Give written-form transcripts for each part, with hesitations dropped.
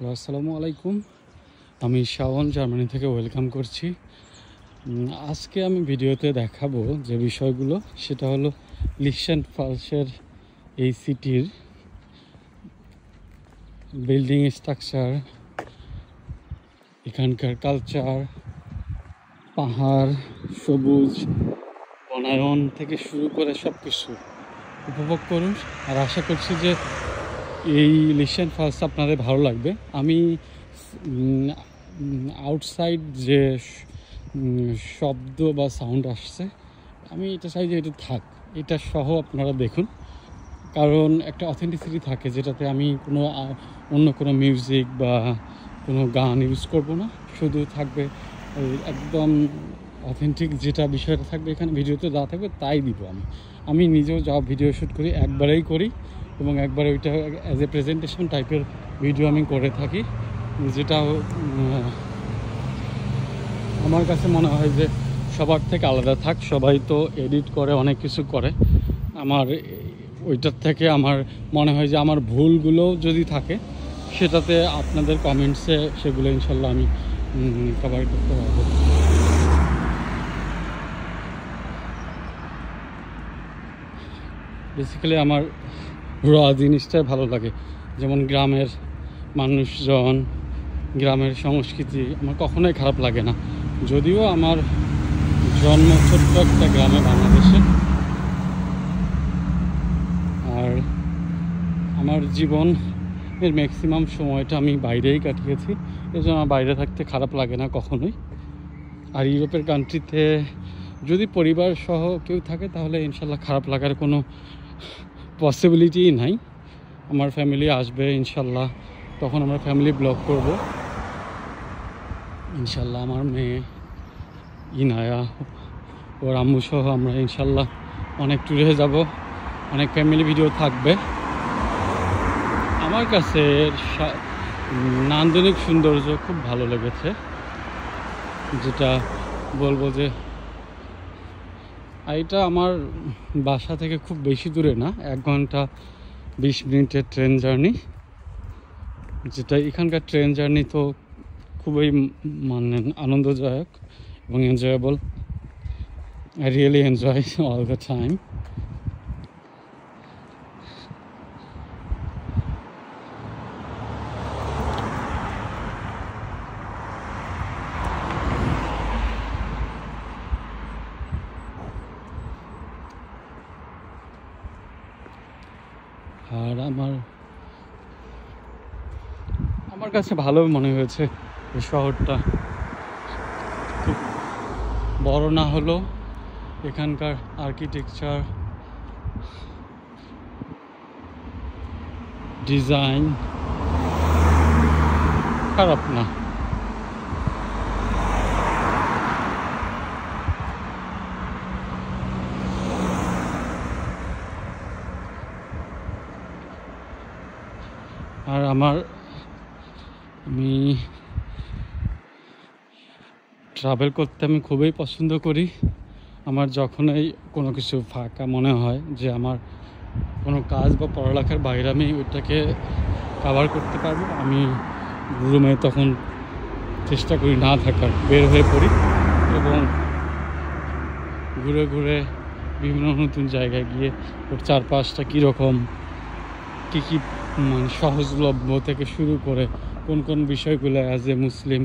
Hello, আসসালামু আলাইকুম। আমি শাওন জার্মানি থেকে ওয়েলকাম করছি। আজকে আমি ভিডিওতে দেখাবো যে বিষয়গুলো, সেটা হলো লিখটেনশাইনের এই সিটির বিল্ডিং স্ট্রাকচার, এখানকার কালচার, পাহাড়, সবুজ বনায়ন থেকে শুরু করে সব কিছু উপভোগ করুন। আর আশা করছি যে এই লিখটেনশাইন আপনাদের ভালো লাগবে। আমি আউটসাইড যে শব্দ বা সাউন্ড আসছে, আমি এটা চাই যে এটা থাক, এটা সহ আপনারা দেখুন, কারণ একটা অথেন্টিসিটি থাকে যেটাতে আমি অন্য কোনো মিউজিক বা কোনো গান ইউজ করব না। শুধু থাকবে একদম অথেন্টিক যেটা বিষয়টা থাকবে এখানে ভিডিওতে যা থাকবে তাই দিব। আমি নিজেও যা ভিডিও শ্যুট করি একবারেই করি, এবং একবারে ওইটা অ্যাজ এ প্রেজেন্টেশন টাইপের ভিডিও আমি করে থাকি, যেটা আমার কাছে মনে হয় যে সবার থেকে আলাদা থাক। সবাই তো এডিট করে, অনেক কিছু করে। আমার ওইটার থেকে আমার মনে হয় যে আমার ভুলগুলোও যদি থাকে সেটাতে আপনাদের কমেন্টসে সেগুলো ইনশাল্লাহ আমি কভার করতে পারবো। বেসিক্যালি আমার র জিনিসটাই ভালো লাগে, যেমন গ্রামের মানুষজন, গ্রামের সংস্কৃতি আমার কখনোই খারাপ লাগে না। যদিও আমার জন্ম ছোট্ট একটা গ্রামে বাংলাদেশে, আর আমার জীবনের ম্যাক্সিমাম সময়টা আমি বাইরেই কাটিয়েছি, এই জন্য আমার বাইরে থাকতে খারাপ লাগে না কখনোই। আর ইউরোপের কান্ট্রিতে যদি পরিবার সহ কেউ থাকে তাহলে ইনশাল্লাহ খারাপ লাগার কোনো পসিবিলিটিই নাই। আমার ফ্যামিলি আসবে ইনশাল্লাহ, তখন আমরা ফ্যামিলি ব্লগ করব ইনশাল্লাহ। আমার মেয়ে ইনায়া, ওর আম্মু সহ আমরা ইনশাল্লাহ অনেক ট্যুরে যাব, অনেক ফ্যামিলি ভিডিও থাকবে। আমার কাছে নান্দনিক সৌন্দর্য খুব ভালো লেগেছে, যেটা বলবো যে এটা আমার বাসা থেকে খুব বেশি দূরে না, 1 ঘন্টা 20 মিনিটের ট্রেন জার্নি। যেটা এখানকার ট্রেন জার্নি তো খুবই আনন্দদায়ক এবং enjoyable. I really enjoy all the time. আর আমার কাছে ভালো মনে হয়েছে এই শহরটা। খুব বড় না হলেও এখানকার আর্কিটেকচার, ডিজাইন খারাপ না। আর আমি ট্রাভেল করতে আমি খুবই পছন্দ করি। আমার যখনই কোনো কিছু ফাঁকা মনে হয় যে আমার কোনো কাজ বা পড়ালেখার বাইরে আমি ওইটাকে কভার করতে পারবো, আমি রুমে তখন চেষ্টা করি না থাকার, বের হয়ে পড়ি এবং ঘুরে ঘুরে বিভিন্ন নতুন জায়গায় গিয়ে ওর চারপাশটা কীরকম, কী কী সহজলভ্য থেকে শুরু করে কোন কোন বিষয়গুলো অ্যাজ এ মুসলিম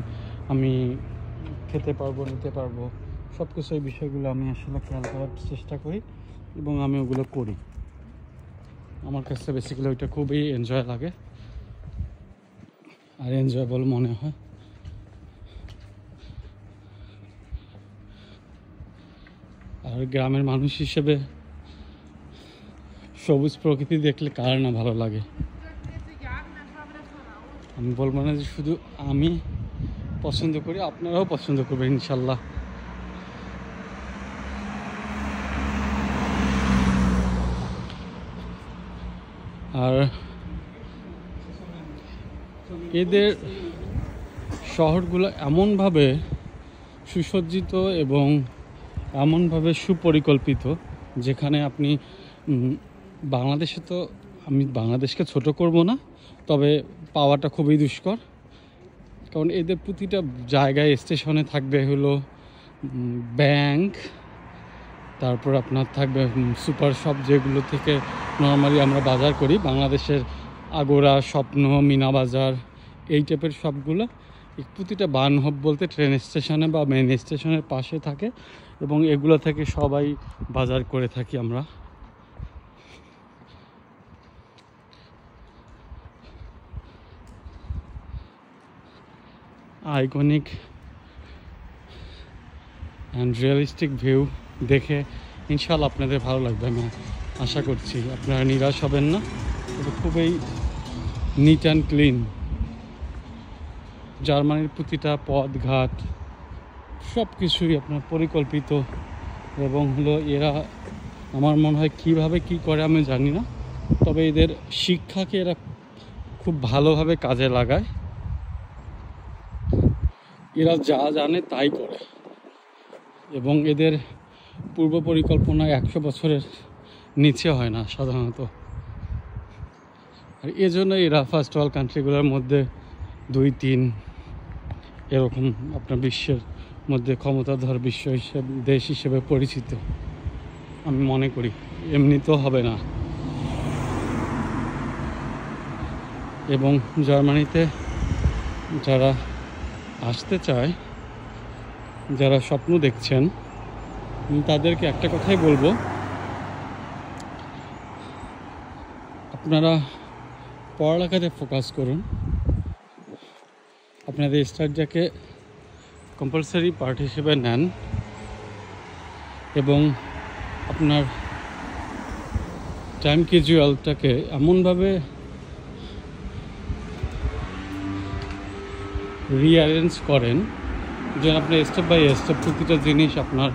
আমি খেতে পারবো, নিতে পারবো, সব কিছু এই বিষয়গুলো আমি আসলে খেয়াল করার চেষ্টা করি এবং আমি ওগুলো করি। আমার কাছে বেসিক্যালি ওইটা খুবই এনজয় লাগে আর এনজয়েবল মনে হয়। আর গ্রামের মানুষ হিসেবে সবুজ প্রকৃতি দেখলে কার না ভালো লাগে। আমি বলবো না যে শুধু আমি পছন্দ করি, আপনারাও পছন্দ করবেন ইনশাল্লাহ। আর এদের শহরগুলো এমনভাবে সুসজ্জিত এবং এমনভাবে সুপরিকল্পিত, যেখানে আপনি বাংলাদেশে তো, আমি বাংলাদেশকে ছোট করব না, তবে পাওয়াটা খুবই দুষ্কর, কারণ এদের প্রতিটা জায়গায় স্টেশনে থাকবে হলো ব্যাংক, তারপর আপনার থাকবে সুপার শপ, যেগুলো থেকে নর্মালি আমরা বাজার করি বাংলাদেশের, আগোরা, স্বপ্ন, মিনা বাজার, এই টাইপের শপগুলো প্রতিটা বানহব বলতে ট্রেন স্টেশনে বা মেন স্টেশনের পাশে থাকে, এবং এগুলো থেকে সবাই বাজার করে থাকি আমরা। আইকনিক অ্যান্ড রিয়েলিস্টিক ভিউ দেখে ইনশাল্লাহ আপনাদের ভালো লাগবে, আমি আশা করছি। আপনারা নিরাশ হবেন না, এটা খুবই নিট অ্যান্ড ক্লিন। জার্মানির প্রতিটা পথ ঘাট সব কিছুই আপনার পরিকল্পিত, এবং হলো এরা আমার মনে হয় কীভাবে কী করে আমি জানি না, তবে এদের শিক্ষাকে এরা খুব ভালোভাবে কাজে লাগায়। এরা যা জানে তাই করে, এবং এদের পূর্ব পরিকল্পনা 100 বছরের নিচে হয় না সাধারণত। আর এজন্য এরা ফার্স্ট ওয়ার্ল্ড কান্ট্রিগুলোর মধ্যে 2-3 এরকম আপনার বিশ্বের মধ্যে ক্ষমতাধর দেশ হিসেবে পরিচিত আমি মনে করি। এমনি তো হবে না। এবং জার্মানিতে যারা আসতে চায়, যারা স্বপ্ন দেখছেন, তাদেরকে একটা কথাই বলবো, আপনারা পড়ালেখাতে ফোকাস করুন। আপনাদের স্টাডিটাকে কম্পালসারি পার্ট হিসেবে নেন, এবং আপনার টাইম ক্যাজুয়ালটাকে এমনভাবে রিঅ্যারেঞ্জ করেন যে আপনি স্টেপ বাই স্টেপ প্রতিটা জিনিস আপনার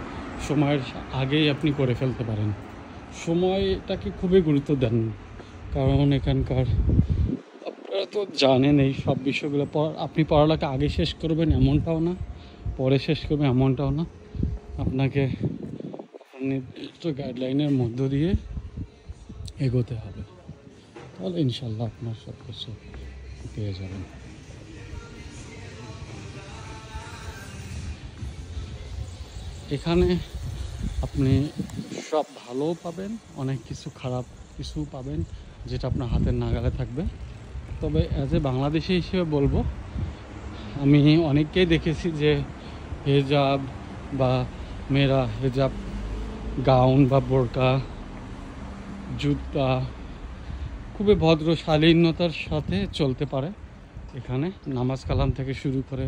সময়ের আগেই আপনি করে ফেলতে পারেন। সময়টাকে খুবই গুরুত্ব দেন, কারণ এখানকার আপনারা তো জানেন এই সব বিষয়গুলো। আপনি পড়ালেখা আগে শেষ করবেন এমনটাও না, পরে শেষ করবেন এমনটাও না। আপনাকে নির্দিষ্ট গাইডলাইনের মধ্য দিয়ে এগোতে হবে, তাহলে ইনশাল্লাহ আপনার সব কিছু পেয়ে যাবেন। এখানে আপনি সব ভালোও পাবেন, অনেক কিছু খারাপ কিছু পাবেন যেটা আপনার হাতের নাগালে থাকবে। তবে অ্যাজ এ বাংলাদেশি হিসেবে বলবো, আমি অনেককেই দেখেছি যে হেজাব বা মেয়েরা হেজাব, গাউন বা বোরকা, জুতা খুবই ভদ্র শালীনতার সাথে চলতে পারে। এখানে নামাজ কালাম থেকে শুরু করে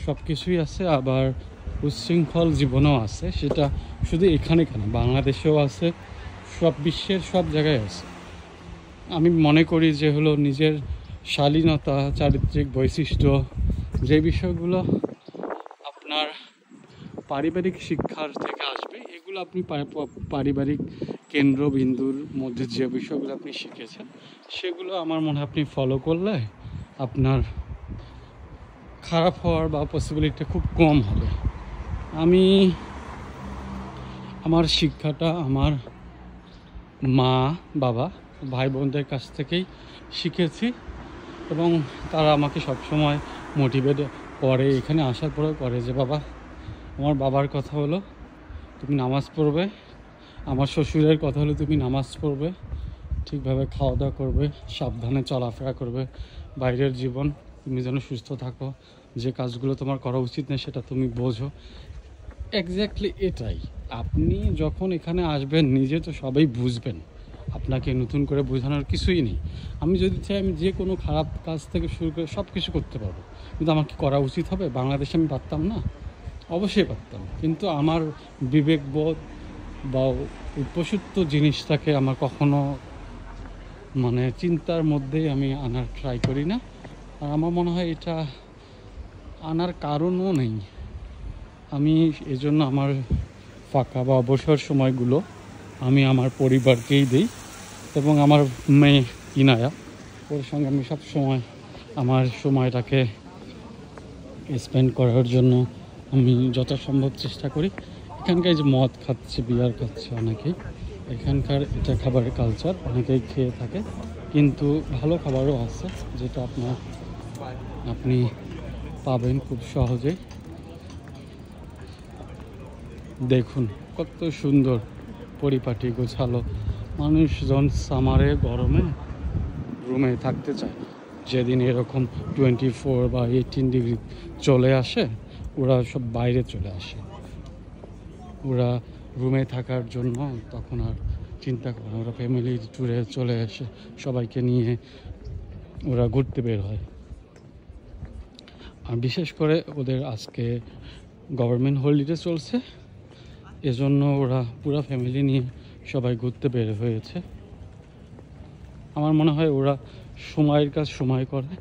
সব কিছুই আছে, আবার উচ্ছৃঙ্খল জীবনও আছে। সেটা শুধু এখানে কেন, বাংলাদেশেও আছে, সব বিশ্বের সব জায়গায় আছে। আমি মনে করি যে হলো নিজের শালীনতা, চারিত্রিক বৈশিষ্ট্য, যে বিষয়গুলো আপনার পারিবারিক শিক্ষার থেকে আসবে, এগুলো আপনি পারিবারিক কেন্দ্রবিন্দুর মধ্যে যে বিষয়গুলো আপনি শিখেছেন, সেগুলো আমার মনে হয় আপনি ফলো করলে আপনার খারাপ হওয়ার বা পসিবিলিটিটা খুব কম হবে। আমি আমার শিক্ষাটা আমার মা, বাবা, ভাই বোনদের কাছ থেকেই শিখেছি, এবং তারা আমাকে সবসময় মোটিভেট করে, এখানে আসার পরেও করে যে বাবা, আমার বাবার কথা হলো তুমি নামাজ পড়বে, আমার শ্বশুরের কথা হলো তুমি নামাজ পড়বে, ঠিকভাবে খাওয়া দাওয়া করবে, সাবধানে চলাফেরা করবে, বাইরের জীবন তুমি যেন সুস্থ থাকো, যে কাজগুলো তোমার করা উচিত না সেটা তুমি বোঝো। এক্স্যাক্টলি এটাই। আপনি যখন এখানে আসবেন নিজে তো সবাই বুঝবেন, আপনাকে নতুন করে বোঝানোর কিছুই নেই। আমি যদি চাই আমি যে কোনো খারাপ কাজ থেকে শুরু করে সব কিছু করতে পারবো, কিন্তু আমার কি করা উচিত হবে? বাংলাদেশে আমি পারতাম না? অবশ্যই পারতাম, কিন্তু আমার বিবেকবোধ বা উপযুক্ত জিনিসটাকে আমার কখনো চিন্তার মধ্যেই আমি আনার ট্রাই করি না। আর আমার মনে হয় এটা আনার কারণও নেই। আমি এজন্য আমার ফাঁকা বা অবসর সময়গুলো আমি আমার পরিবারকেই দিই, এবং আমার মেয়ে ইনায়া, ওর সঙ্গে আমি সব সময় আমার সময়টাকে স্পেন্ড করার জন্য আমি যথাসম্ভব চেষ্টা করি। এখানকার যে মদ খাচ্ছে, বিয়ার খাচ্ছে অনেকেই, এখানকার এটা খাবারের কালচার, অনেকেই খেয়ে থাকে, কিন্তু ভালো খাবারও আছে যেটা আপনার আপনি পাবেন খুব সহজে। দেখুন কত সুন্দর পরিপাটি গোছালো। মানুষজন সামারে গরমে রুমে থাকতে চায়। যেদিন এরকম 24 বা 18 ডিগ্রি চলে আসে, ওরা সব বাইরে চলে আসে। ওরা রুমে থাকার জন্য তখন আর চিন্তা করে না, ওরা ফ্যামিলি ট্যুরে চলে আসে, সবাইকে নিয়ে ওরা ঘুরতে বের হয়। আর বিশেষ করে ওদের আজকে গভর্নমেন্ট হলিডে চলছে, এজন্য ওরা পুরো ফ্যামিলি নিয়ে সবাই ঘুরতে বের হয়েছে। আমার মনে হয় ওরা সময়ের কাজ সময় করে,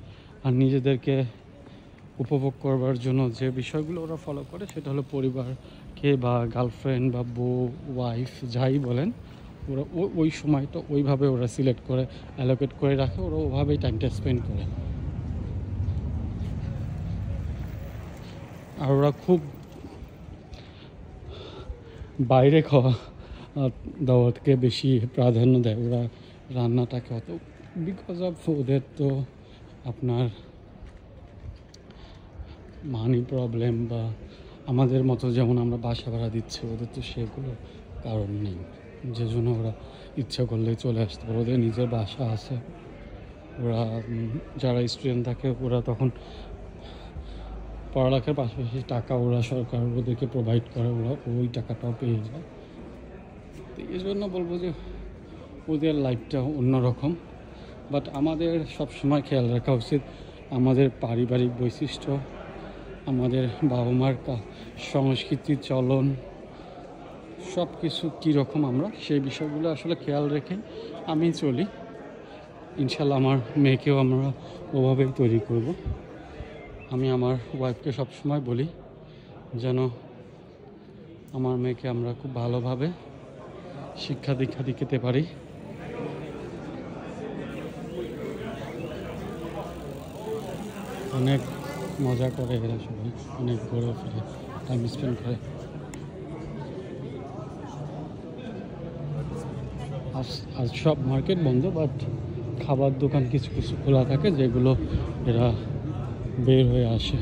আর নিজেদেরকে উপভোগ করবার জন্য যে বিষয়গুলো ওরা ফলো করে সেটা হলো পরিবারকে বা গার্লফ্রেন্ড বা বউ ওয়াইফ যাই বলেন, ওরা ওই সময়টা ওইভাবে ওরা সিলেক্ট করে অ্যালোকেট করে রাখে, ওরা ওভাবেই টাইমটা স্পেন্ড করে। আর ওরা খুব বাইরে খাওয়া দাওয়াতকে বেশি প্রাধান্য দেয়, ওরা রান্নাটাকে অত, বিকজ অফ ওদের তো আপনার মানি প্রবলেম বা আমাদের মতো যেমন আমরা বাসা ভাড়া দিচ্ছি, ওদের তো সেগুলো কারণ নেই, যে জন্য ওরা ইচ্ছা করলেই চলে আসতে পারে। ওদের নিজের বাসা আছে। ওরা যারা স্টুডেন্ট থাকে ওরা তখন পড়ালেখার পাশাপাশি টাকা ওরা সরকার ওদেরকে প্রোভাইড করে, ওরা ওই টাকাটাও পেয়ে যায়। তো এই জন্য বলবো যে ওদের লাইফটা অন্যরকম। বাট আমাদের সবসময় খেয়াল রাখা উচিত আমাদের পারিবারিক বৈশিষ্ট্য, আমাদের বাবা মার সংস্কৃতি চলন সব কিছু কীরকম, আমরা সেই বিষয়গুলো আসলে খেয়াল রেখে আমি চলি। ইনশাল্লাহ আমার মেয়েকেও আমরা ওভাবেই তৈরি করব। আমি আমার ওয়াইফকে সবসময় বলি যেন আমার মেয়েকে আমরা খুব ভালোভাবে শিক্ষা দীক্ষা দিতে পারি। অনেক মজা করে এরা সবাই, অনেক ঘুরে ফিরে টাইম স্পেন্ড করে। আজ সব মার্কেট বন্ধ, বাট খাবার দোকান কিছু কিছু খোলা থাকে যেগুলো এরা বের হয়ে আসে।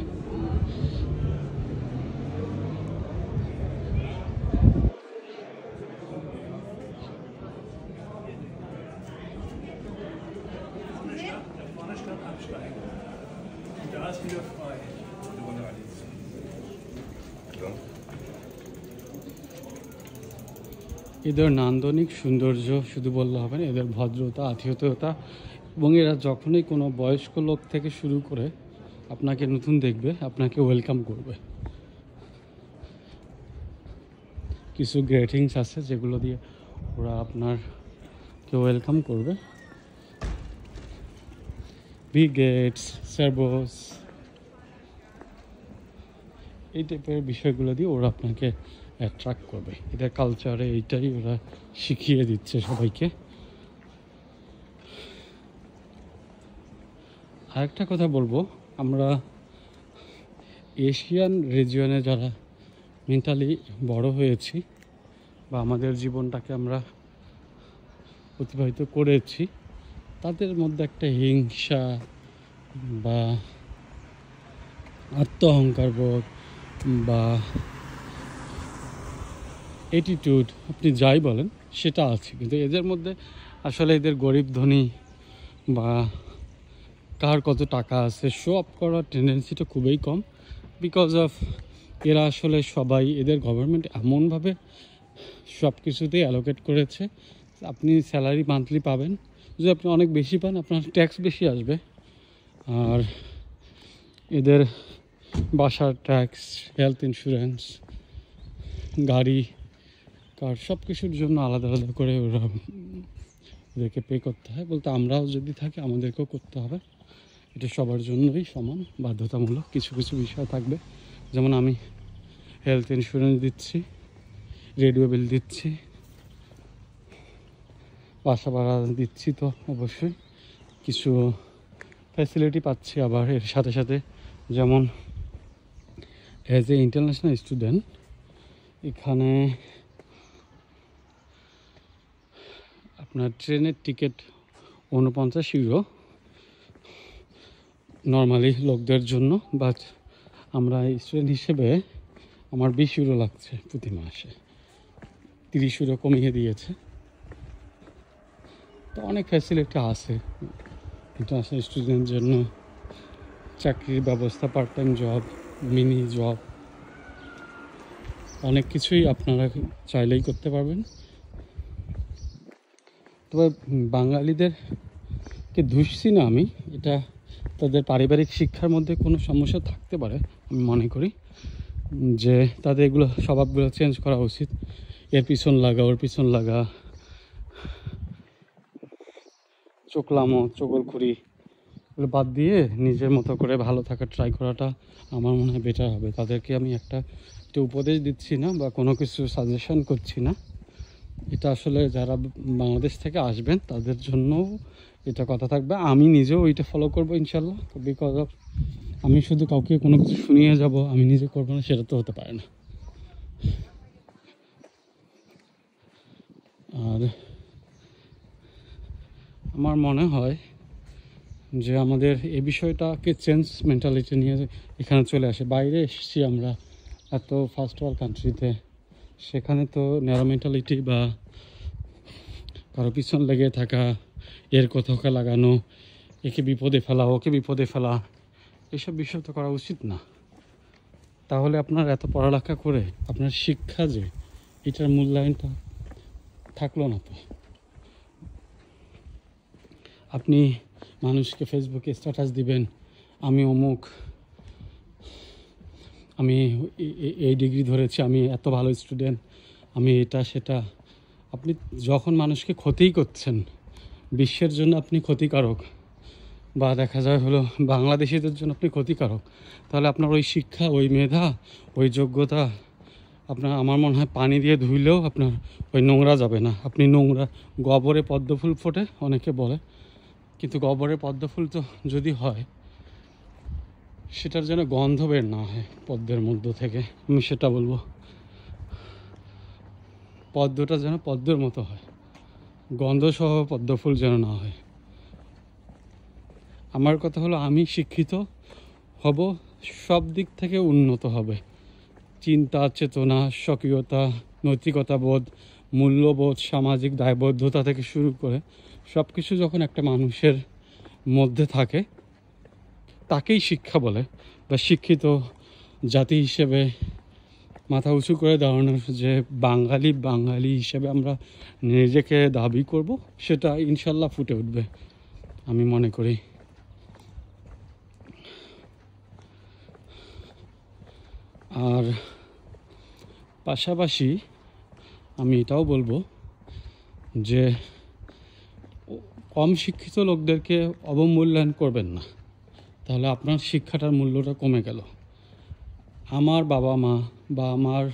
এদের নান্দনিক সৌন্দর্য শুধু বললে হবে না, এদের ভদ্রতা, আতিথেয়তা, এবং এরা যখনই কোনো বয়স্ক লোক থেকে শুরু করে আপনাকে নতুন দেখবে, আপনাকে ওয়েলকাম করবে। কিছু গ্রেটিংস আছে যেগুলো দিয়ে ওরা আপনারকে ওয়েলকাম করবে। বিগেটস, সার্ভোস, এই টাইপের বিষয়গুলো দিয়ে ওরা আপনাকে অ্যাট্রাক্ট করবে। এটা কালচারে এইটাই ওরা শিখিয়ে দিচ্ছে সবাইকে। আরেকটা কথা বলবো, আমরা এশিয়ান রিজিয়নে যারা মেন্টালি বড় হয়েছি বা আমাদের জীবনটাকে আমরা অতিবাহিত করেছি, তাদের মধ্যে একটা হিংসা বা আত্ম অহংকার বোধ বা অ্যাটিটিউড, আপনি যাই বলেন, সেটা আছে। কিন্তু এদের মধ্যে আসলে এদের গরিব ধনী বা কার কত টাকা আছে শো অফ করার টেন্ডেন্সিটা খুবই কম। বিকজ অফ এরা আসলে সবাই, এদের গভর্নমেন্ট এমনভাবে সব কিছুতেই অ্যালোকেট করেছে, আপনি স্যালারি মান্থলি পাবেন, যদি আপনি অনেক বেশি পান আপনার ট্যাক্স বেশি আসবে। আর এদের বাসার ট্যাক্স, হেলথ ইন্স্যুরেন্স, গাড়ি, কার সব কিছুর জন্য আলাদা আলাদা করে ওদেরকে পে করতে হয়। বলতে আমরাও যদি থাকি আমাদেরকেও করতে হবে। এটা সবার জন্যই সমান বাধ্যতামূলক। কিছু কিছু বিষয় থাকবে, যেমন আমি হেলথ ইন্স্যুরেন্স দিচ্ছি, রেডিও বিল দিচ্ছি, বাসা ভাড়া দিচ্ছি, তো অবশ্যই কিছু ফ্যাসিলিটি পাচ্ছি। আবার এর সাথে সাথে যেমন অ্যাজ এ ইন্টারন্যাশনাল স্টুডেন্ট এখানে আপনার ট্রেনের টিকিট 49 ইউরো, নর্মালি লোকদের জন্য, বাট আমরা স্টুডেন্ট হিসেবে আমার 20 ইউরো লাগছে প্রতি মাসে, 30 ইউরো কমিয়ে দিয়েছে। তো অনেক ফ্যাসিলিটি আছে ইন্টারন্যাশনাল স্টুডেন্টের জন্য, চাকরির ব্যবস্থা, part time job, mini job, অনেক কিছুই আপনারা চাইলেই করতে পারবেন। তবে বাঙালিদেরকে ধুসছি না আমি, এটা তাদের পারিবারিক শিক্ষার মধ্যে কোনো সমস্যা থাকতে পারে, আমি মনে করি যে তাদের এগুলো স্বভাবগুলো চেঞ্জ করা উচিত। এর পিছন লাগা, ওর পিছন লাগা, চোখলামো, চগলখুরি, এগুলো বাদ দিয়ে নিজের মতো করে ভালো থাকার ট্রাই করাটা আমার মনে হয় বেটার হবে। তাদেরকে আমি একটা উপদেশ দিচ্ছি না বা কোনো কিছু সাজেশন করছি না, এটা আসলে যারা বাংলাদেশ থেকে আসবেন তাদের জন্যও এটা কথা থাকবে। আমি নিজেও ওইটা ফলো করবো ইনশাল্লাহ, বিকজ অফ আমি শুধু কাউকে কোনো কিছু শুনিয়ে যাব, আমি নিজে করবো না, সেটা তো হতে পারে না। আর আমার মনে হয় যে আমাদের এই বিষয়টাকে চেঞ্জ মেন্টালিটি নিয়ে এখানে চলে আসে। বাইরে এসেছি আমরা এত ফার্স্ট ওয়ার্ল্ড কান্ট্রিতে, সেখানে তো ন্যারো মেন্টালিটি বা কারো পিছন লেগে থাকা, এর কথাকে লাগানো, একে বিপদে ফেলা, ওকে বিপদে ফেলা, এসব বিষয় তো করা উচিত না। তাহলে আপনার এত পড়ালেখা করে আপনার শিক্ষা যে এটার মূল্যায়নটা থাকলো না। তো আপনি মানুষকে ফেসবুকে স্ট্যাটাস দিবেন, আমি অমুক, আমি এই ডিগ্রি ধরেছি, আমি এত ভালো স্টুডেন্ট, আমি এটা সেটা। আপনি যখন মানুষকে ক্ষতিই করছেন, বিশ্বের জন্য আপনি ক্ষতিকারক, বা দেখা যায় হলো বাংলাদেশিদের জন্য আপনি ক্ষতিকারক, তাহলে আপনার ওই শিক্ষা, ওই মেধা, ওই যোগ্যতা আপনার, আমার মনে হয় পানি দিয়ে ধুইলেও আপনার ওই নোংরা যাবে না। আপনি নোংরা, গোবরে পদ্মফুল ফোটে অনেকে বলে, কিন্তু গোবরে পদ্মফুল তো যদি হয়, সেটার যেন গন্ধ বের না হয় পদ্মের মধ্য থেকে, আমি সেটা বলবো। পদ্মটা যেন পদ্মের মতো হয়, গন্ধসহ পদ্মফুল যেন না হয়। আমার কথা হলো, আমি শিক্ষিত হব, সব দিক থেকে উন্নত হবে, চিন্তা, চেতনা, স্বকীয়তা, নৈতিকতা বোধ, মূল্যবোধ, সামাজিক দায়বদ্ধতা থেকে শুরু করে সব কিছু যখন একটা মানুষের মধ্যে থাকে, তাকেই শিক্ষা বলে। বা শিক্ষিত জাতি হিসেবে মাথা উঁচু করে দাঁড়ানোর যে বাঙালি হিসেবে আমরা নিজেকে দাবি করব, সেটা ইনশাল্লাহ ফুটে উঠবে আমি মনে করি। আর পাশাপাশি আমি এটাও বলবো যে কম শিক্ষিত লোকদেরকে অবমূল্যায়ন করবেন না, তাহলে আপনার শিক্ষাটার মূল্যটা কমে গেল। আমার বাবা মা বা আমার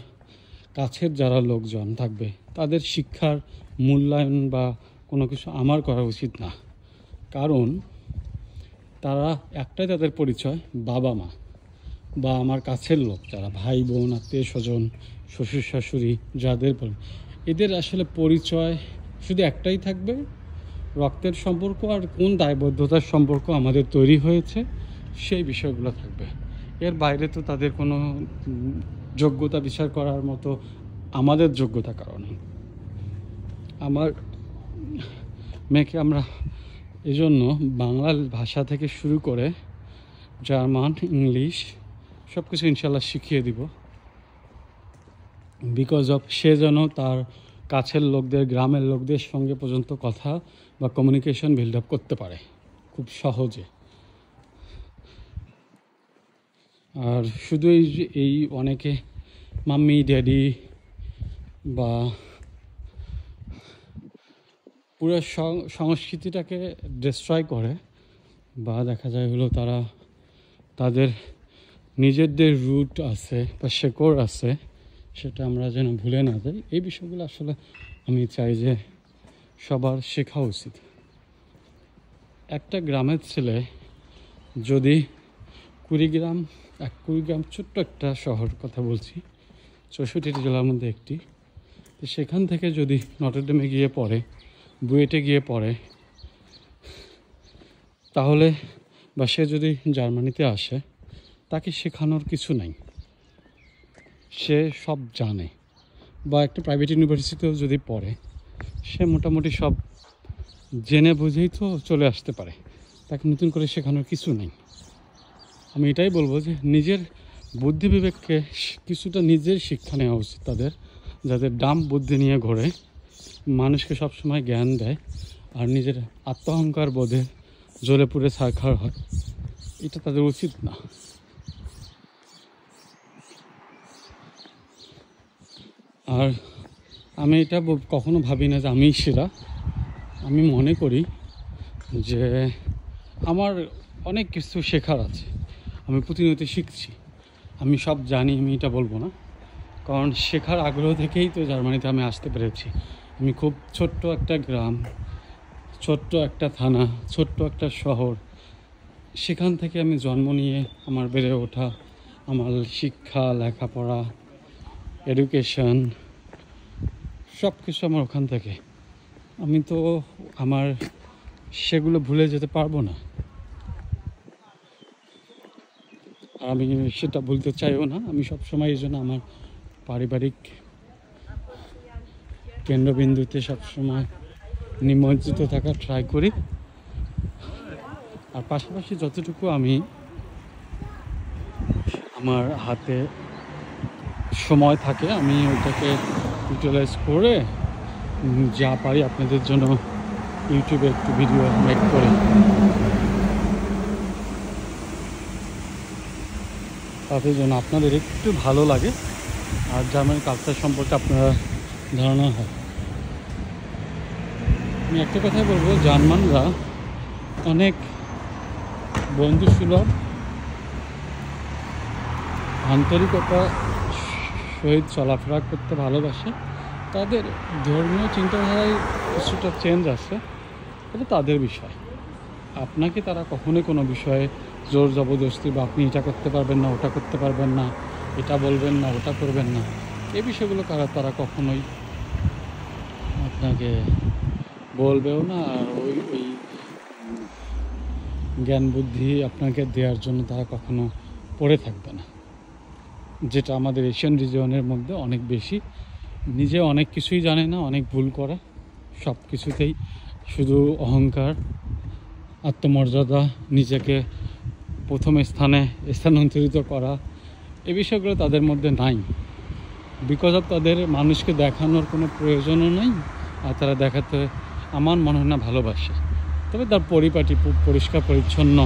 কাছের যারা লোকজন থাকবে, তাদের শিক্ষার মূল্যায়ন বা কোনো কিছু আমার করা উচিত না, কারণ তারা একটাই তাদের পরিচয়, বাবা মা বা আমার কাছের লোক, যারা ভাই বোন, আত্মীয় স্বজন, শ্বশুর শাশুড়ি, যাদের এদের আসলে পরিচয় শুধু একটাই থাকবে, রক্তের সম্পর্ক আর কোন দায়বদ্ধতার সম্পর্ক আমাদের তৈরি হয়েছে, সেই বিষয়গুলো থাকবে। এর বাইরে তো তাদের কোনো যোগ্যতা বিচার করার মতো আমাদের যোগ্যতা কারণে। আমার মেয়েকে আমরা এজন্য বাংলা ভাষা থেকে শুরু করে জার্মান, ইংলিশ সব কিছু ইনশাল্লাহ শিখিয়ে দিব, বিকজ অফ সে যেন তার কাছের লোকদের, গ্রামের লোকদের সঙ্গে পর্যন্ত কথা বা কমিউনিকেশন বিল্ড আপ করতে পারে খুব সহজে। আর শুধু এই অনেকে মাম্মি ড্যাডি বা পুরো সংস্কৃতিটাকে ডিস্ট্রয় করে, বা দেখা যায় হলো তারা তাদের নিজেদের রুট আছে বা শেকড় আছে, সেটা আমরা যেন ভুলে না যাই। এই বিষয়গুলো আসলে আমি চাই যে সবার শেখা উচিত। একটা গ্রামের ছেলে যদি কুড়িগ্রাম ছোট্ট একটা শহর কথা বলছি, 64টি জেলার মধ্যে একটি, তো সেখান থেকে যদি নটরডেমে গিয়ে পড়ে, বুয়েটে গিয়ে পড়ে, তাহলে বা সে যদি জার্মানিতে আসে, তাকে শেখানোর কিছু নাই, সে সব জানে। বা একটা প্রাইভেট ইউনিভার্সিটিতেও যদি পড়ে, সে মোটামুটি সব জেনে বুঝেই তো চলে আসতে পারে, তাকে নতুন করে শেখানোর কিছু নেই। আমি এটাই বলবো যে নিজের বুদ্ধি বিবেককে কিছুটা নিজের শিক্ষা নেওয়া উচিত তাদের, যাদের ডাম্প বুদ্ধি নিয়ে ঘোরে, মানুষকে সবসময় জ্ঞান দেয়, আর নিজের আত্মহংকার বোধে জ্বলে পুড়ে ছারখার হয়, এটা তাদের উচিত না। আর আমি এটা কখনো ভাবি না যে আমি সেরা। আমি মনে করি যে আমার অনেক কিছু শেখার আছে, আমি প্রতিনিয়ত শিখছি। আমি সব জানি আমি এটা বলবো না, কারণ শেখার আগ্রহ থেকেই তো জার্মানিতে আমি আসতে পেরেছি। আমি খুব ছোট্ট একটা গ্রাম, ছোট্ট একটা থানা, ছোট্ট একটা শহর, সেখান থেকে আমি জন্ম নিয়ে আমার বেড়ে ওঠা, আমার শিক্ষা, লেখাপড়া, এডুকেশন, সব কিছু আমার ওখান থেকে। আমি তো আমার সেগুলো ভুলে যেতে পারবো না, আর আমি সেটা ভুলতে চাইও না। আমি সবসময় এই জন্য আমার পারিবারিক কেন্দ্রবিন্দুতে সবসময় নিমজ্জিত থাকার ট্রাই করি। আর পাশাপাশি যতটুকু আমি আমার হাতে সময় থাকে, আমি ওইটাকে ইউটিলাইজ করে যা পারি আপনাদের জন্য ইউটিউবে একটু ভিডিও মেক করি, তাতে যেন আপনাদের একটু ভালো লাগে আর জার্মান কালচার সম্পর্কে আপনারা ধারণা হয়। আমি একটা কথাই বলবো, জার্মানরা অনেক বন্ধুসুলভ, আন্তরিকতা সহিত চলাফেরা করতে ভালোবাসে। তাদের ধর্মীয় চিন্তাধারায় কিছুটা চেঞ্জ আছে, এটা তাদের বিষয়। আপনাকে তারা কখনোই কোনো বিষয়ে জোর জবরদস্তি বা আপনি এটা করতে পারবেন না, ওটা করতে পারবেন না, এটা বলবেন না, ওটা করবেন না, এই বিষয়গুলো তারা কখনোই আপনাকে বলবেও না। আর ওই জ্ঞান বুদ্ধি আপনাকে দেওয়ার জন্য তারা কখনো পড়ে থাকবে না, যেটা আমাদের এশিয়ান রিজিয়নের মধ্যে অনেক বেশি। নিজে অনেক কিছুই জানে না, অনেক ভুল করে, সব কিছুতেই শুধু অহংকার, আত্মমর্যাদা, নিজেকে প্রথম স্থানান্তরিত করা, এই বিষয়গুলো তাদের মধ্যে নাই। বিকজ অফ তাদের মানুষকে দেখানোর কোনো প্রয়োজনও নেই, আর তারা দেখাতে আমার মনে হয় না ভালোবাসে। তবে তার পরিপাটি পরিষ্কার পরিচ্ছন্ন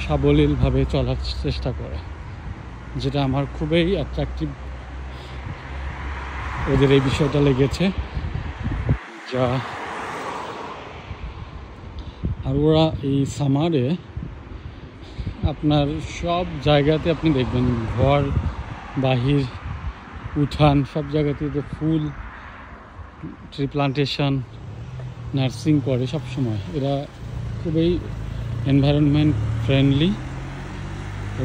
সাবলীলভাবে চলার চেষ্টা করে, যেটা আমার খুবই অ্যাট্রাকটিভ ওদের এই বিষয়টা লেগেছে। যা আর ওরা এই সামারে আপনার সব জায়গাতে আপনি দেখবেন, ঘর বাহির উঠান সব জায়গাতে যে ফুল ট্রি প্লান্টেশন, নার্সিং করে সব সময়। এরা খুবই এনভায়রনমেন্ট ফ্রেন্ডলি,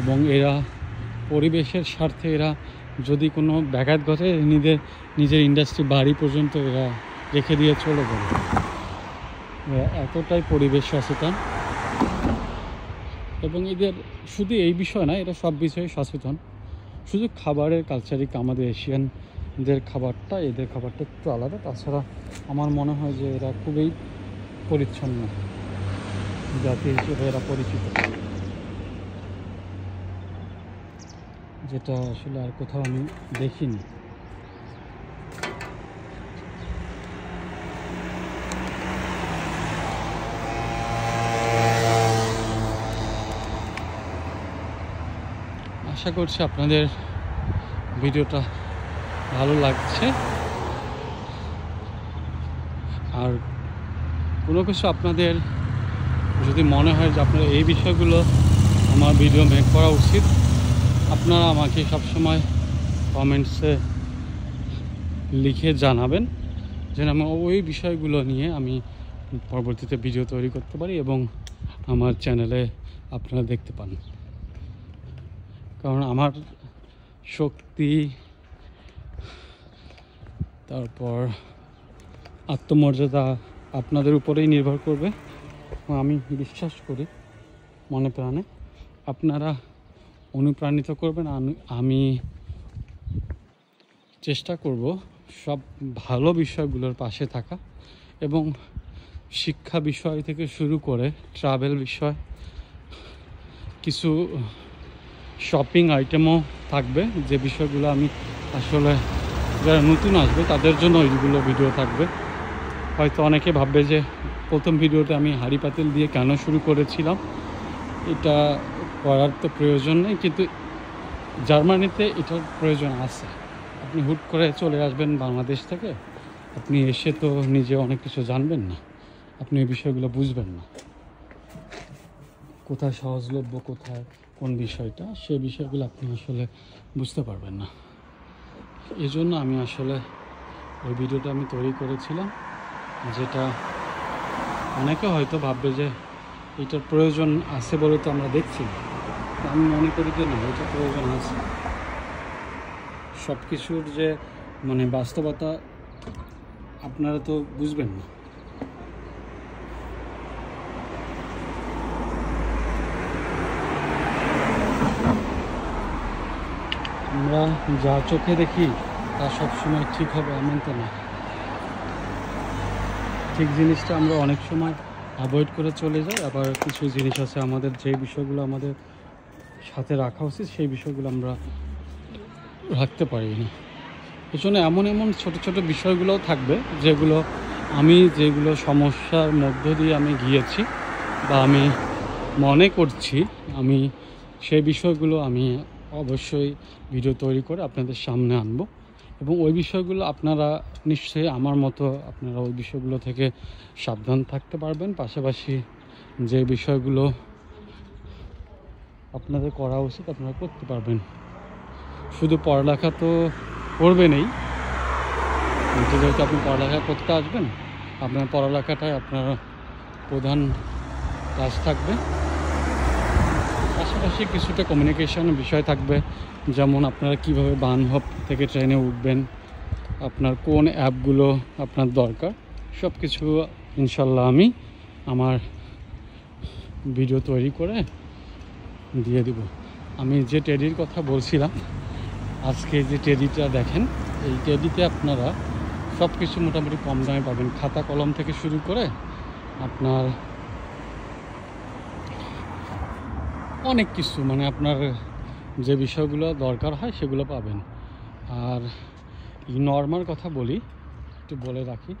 এবং এরা পরিবেশের স্বার্থে এরা যদি কোনো ব্যাঘাত ঘটে নিজের ইন্ডাস্ট্রি বাড়ি পর্যন্ত এরা রেখে দিয়ে চলে যাবে। এতটাই পরিবেশ সচেতন, এবং এদের শুধু এই বিষয় না, এরা সব বিষয়ে সচেতন। শুধু খাবারের কালচারিক আমাদের এশিয়ানদের খাবারটা, এদের খাবারটা একটু আলাদা। তাছাড়া আমার মনে হয় যে এরা খুবই পরিচ্ছন্ন জাতি হিসেবে এরা পরিচিত, যেটা আসলে আর কোথাও আমি দেখিনি। আশা করছি আপনাদের ভিডিওটা ভালো লাগছে। আর কোনো কিছু আপনাদের যদি মনে হয় যে আপনার এই বিষয়গুলো আমার ভিডিও মেক করা উচিত, আপনারা আমাকে সবসময় কমেন্টসে লিখে জানাবেন, যেন আমি ওই বিষয়গুলো নিয়ে আমি পরবর্তীতে ভিডিও তৈরি করতে পারি এবং আমার চ্যানেলে আপনারা দেখতে পান। কারণ আমার শক্তি, তারপর আত্মমর্যাদা আপনাদের উপরেই নির্ভর করবে। আমি বিশ্বাস করি মনে প্রাণে আপনারা অনুপ্রাণিত করবেন। আমি চেষ্টা করব সব ভালো বিষয়গুলোর পাশে থাকা, এবং শিক্ষা বিষয় থেকে শুরু করে ট্রাভেল বিষয়, কিছু শপিং আইটেমও থাকবে, যে বিষয়গুলো আমি আসলে যারা নতুন আসবে তাদের জন্য ওইগুলো ভিডিও থাকবে। হয়তো অনেকে ভাববে যে প্রথম ভিডিওতে আমি হাঁড়ি পাতিল দিয়ে কেন শুরু করেছিলাম, এটা করার তো প্রয়োজন নেই, কিন্তু জার্মানিতে এটার প্রয়োজন আছে। আপনি হুট করে চলে আসবেন বাংলাদেশ থেকে, আপনি এসে তো নিজে অনেক কিছু জানবেন না, আপনি এই বিষয়গুলো বুঝবেন না, কোথায় সহজলভ্য, কোথায় কোন বিষয়টা, সেই বিষয়গুলো আপনি আসলে বুঝতে পারবেন না। এই জন্য আমি আসলে ওই ভিডিওটা আমি তৈরি করেছিলাম, যেটা অনেকে হয়তো ভাববে যে এটার প্রয়োজন আছে বলে তো আমরা দেখছি না। আমি মনে করি যে না, এটা প্রয়োজন আছে। সব কিছুর যে মানে বাস্তবতা আপনারা তো বুঝবেন না। আমরা যা চোখে দেখি তা সবসময় ঠিক হবে এমন তো না। ঠিক জিনিসটা আমরা অনেক সময় অ্যাভয়েড করে চলে যাই, আবার কিছু জিনিস আছে আমাদের যে বিষয়গুলো আমাদের সাথে রাখা উচিত সেই বিষয়গুলো আমরা রাখতে পারি না। এজন্য এমন ছোট ছোট বিষয়গুলোও থাকবে যেগুলো সমস্যার মধ্য দিয়ে আমি গিয়েছি বা আমি মনে করছি, আমি সেই বিষয়গুলো আমি অবশ্যই ভিডিও তৈরি করে আপনাদের সামনে আনবো, এবং ওই বিষয়গুলো আপনারা নিশ্চয়ই আমার মতো আপনারা ওই বিষয়গুলো থেকে সাবধান থাকতে পারবেন। পাশাপাশি যে বিষয়গুলো আপনাদের করা উচিত আপনারা করতে পারবেন। শুধু পড়ালেখা তো করবেনই, যেহেতু আপনি পড়ালেখা করতে আসবেন, আপনার পড়ালেখাটাই আপনার প্রধান কাজ থাকবে। পাশাপাশি কিছুটা কমিউনিকেশন বিষয় থাকবে, যেমন আপনারা কীভাবে বানহপ থেকে ট্রেনে উঠবেন, আপনার কোন অ্যাপগুলো আপনার দরকার, সব কিছু ইনশাল্লাহ আমি আমার ভিডিও তৈরি করে দিয়ে দিব। আমি যে টেডির কথা বলছিলাম, আজকে যে টেডিটা দেখেন, এই টেডিতে আপনারা সব কিছু মোটামুটি কম দামে পাবেন। খাতা কলম থেকে শুরু করে আপনার অনেক কিছু, মানে আপনার যে বিষয়গুলো দরকার হয় সেগুলো পাবেন। আর নর্মার কথা বলি, একটু বলে রাখি,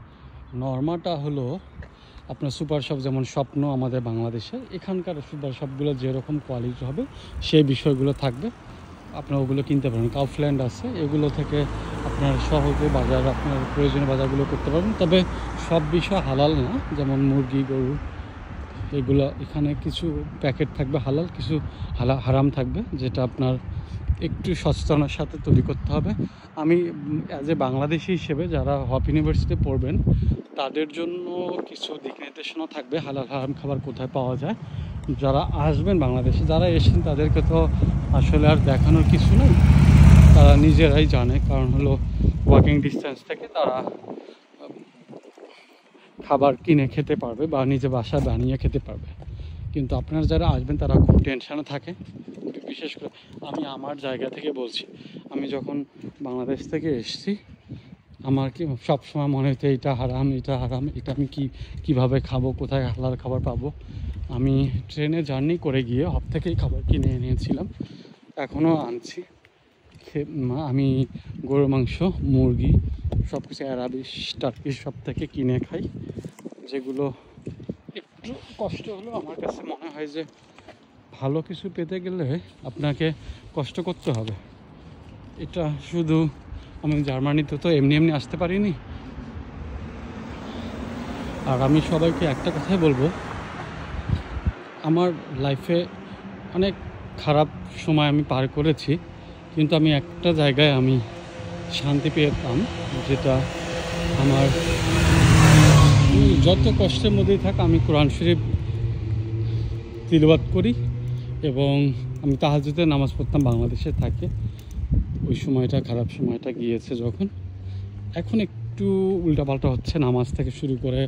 নর্মাটা হলো আপনার সুপার শপ, যেমন স্বপ্ন আমাদের বাংলাদেশে, এখানকার সুপার শপগুলো যেরকম কোয়ালিটি হবে সেই বিষয়গুলো থাকবে, আপনারা ওগুলো কিনতে পারবেন। কাউফল্যান্ড আছে, এগুলো থেকে আপনার সহজে আপনার প্রয়োজনীয় বাজারগুলো করতে পারবেন। তবে সব বিষয় হালাল না, যেমন মুরগি, গরু, এগুলো এখানে কিছু প্যাকেট থাকবে হালাল, কিছু হারাম থাকবে, যেটা আপনার একটু সচেতনার সাথে তৈরি করতে হবে। আমি অ্যাজ এ বাংলাদেশি হিসেবে যারা হপ ইউনিভার্সিটিতে পড়বেন তাদের জন্য কিছু দিক নির্দেশনা থাকবে, হালাল হারাম খাবার কোথায় পাওয়া যায়। যারা আসবেন বাংলাদেশে, যারা এসেছেন তাদেরকে তো আসলে আর দেখানোর কিছু নেই, তারা নিজেরাই জানে, কারণ হলো ওয়াকিং ডিস্টেন্স থেকে তারা খাবার কিনে খেতে পারবে বা নিজে বাসায় বানিয়ে খেতে পারবে। কিন্তু আপনারা যারা আসবেন তারা খুব টেনশানে থাকে। বিশেষ করে আমি আমার জায়গা থেকে বলছি, আমি যখন বাংলাদেশ থেকে এসেছি আমার কি সবসময় মনে হতো এটা হারাম, এটা আমি কীভাবে খাবো, কোথায় হালাল খাবার পাবো। আমি ট্রেনে জার্নি করে গিয়ে হপ থেকেই খাবার কিনে এনেছিলাম, এখনও আনছি। আমি গরুর মাংস, মুরগি, সব কিছু অ্যারাবিস টার্কিশ সব থেকে কিনে খাই, যেগুলো একটু কষ্ট হলেও আমার কাছে মনে হয় যে ভালো কিছু পেতে গেলে আপনাকে কষ্ট করতে হবে। এটা শুধু আমি জার্মানিতে তো এমনি আসতে পারিনি। আর আমি সবাইকে একটা কথাই বলবো, আমার লাইফে অনেক খারাপ সময় আমি পার করেছি, কিন্তু আমি একটা জায়গায় আমি শান্তি পেতাম, যেটা আমার যত কষ্টের মধ্যেই থাক আমি কোরআন শরীফ তিলাওয়াত করি, এবং আমি তাহাজ্জুদে নামাজ পড়তাম বাংলাদেশে থাকে। ওই সময়টা খারাপ সময়টা গিয়েছে যখন, এখন একটু উল্টাপাল্টা হচ্ছে, নামাজ থেকে শুরু করে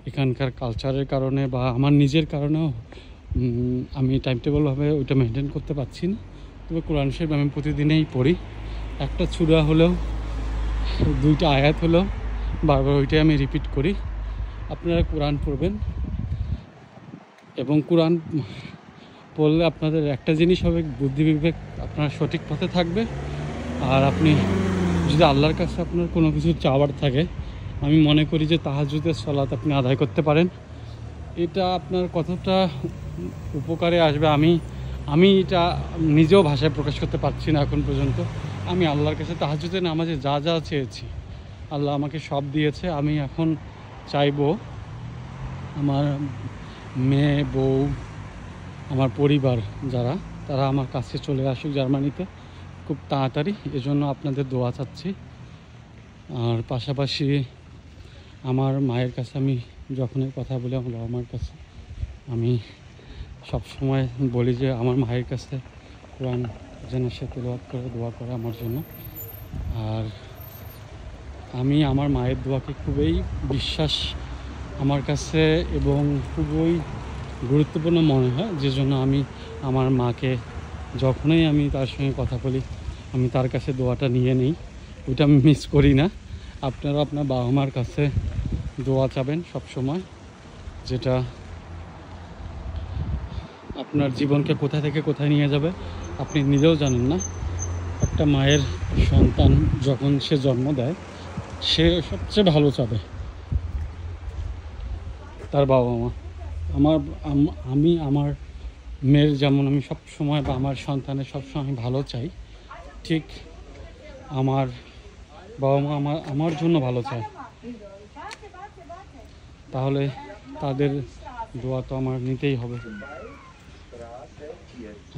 এখানকার কালচারের কারণে বা আমার নিজের কারণেও আমি টাইম টেবলভাবে ওইটা মেনটেন করতে পারছি না। তবে কোরআন শরীফ আমি প্রতিদিনেই পড়ি, একটা সূরা হলেও, 2টা আয়াত হলেও বারবার ওইটাই আমি রিপিট করি। আপনারা কোরআন পড়বেন, এবং কোরআন পড়লে আপনাদের একটা জিনিস হবে, বুদ্ধি বিবেক আপনার সঠিক পথে থাকবে। আর আপনি যদি আল্লাহর কাছে আপনার কোনো কিছু চাওয়ার থাকে, আমি মনে করি যে তাহাজ্জুদের সালাত আপনি আদায় করতে পারেন। এটা আপনার কতটা উপকারে আসবে আমি এটা নিজেও ভাষায় প্রকাশ করতে পারছি না এখন পর্যন্ত। আমি আল্লাহর কাছে তাহাজ্জুদের নামাজে যা যা চেয়েছি, আল্লাহ আমাকে সব দিয়েছে। আমি এখন চাইবো আমার মেয়ে, বউ, আমার পরিবার যারা, তারা আমার কাছে চলে আসুক জার্মানিতে খুব তাড়াতাড়ি। এজন্য আপনাদের দোয়া চাচ্ছি। আর পাশাপাশি আমার মায়ের কাছে আমি যখনই কথা বলি, আমার বাবা মার কাছে আমি সবসময় বলি যে আমার মায়ের কাছে কোরআন যেন সে তেলাওয়াত করে দোয়া করে আমার জন্য। আর আমি আমার মায়ের দোয়াকে খুবই বিশ্বাস আমার কাছে এবং খুবই গুরুত্বপূর্ণ মনে হয়, যে জন্য আমি আমার মাকে যখনই আমি তার সঙ্গে কথা বলি, আমি তার কাছে দোয়াটা নিয়ে নিই, ওইটা আমি মিস করি না। আপনারা আপনার বাবা মার কাছে দোয়া চাবেন সব সময়, যেটা আপনার জীবনকে কোথা থেকে কোথায় নিয়ে যাবে আপনি নিজেও জানেন না। একটা মায়ের সন্তান যখন সে জন্ম দেয়, সে সবচেয়ে ভালো চাবে তার বাবা মা। আমি আমার মেয়ের যেমন আমি সব সময় বা আমার সন্তানের সবসময় আমি ভালো চাই, ঠিক আমার বাবা মা আমার জন্য ভালো চায়। তাহলে তাদের দোয়া তো আমার নিতেই হবে।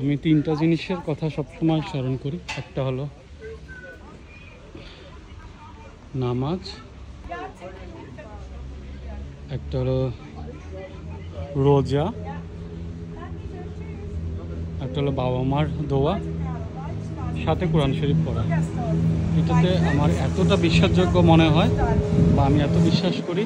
আমি 3টা জিনিসের কথা সবসময় স্মরণ করি। একটা হলো নামাজ, একটা হলো রোজা, একটা হলো বাবা মার দোয়া, সাথে কোরআন শরীফ পড়া। এটাতে আমার এতটা বিশ্বাসযোগ্য মনে হয় বা আমি এত বিশ্বাস করি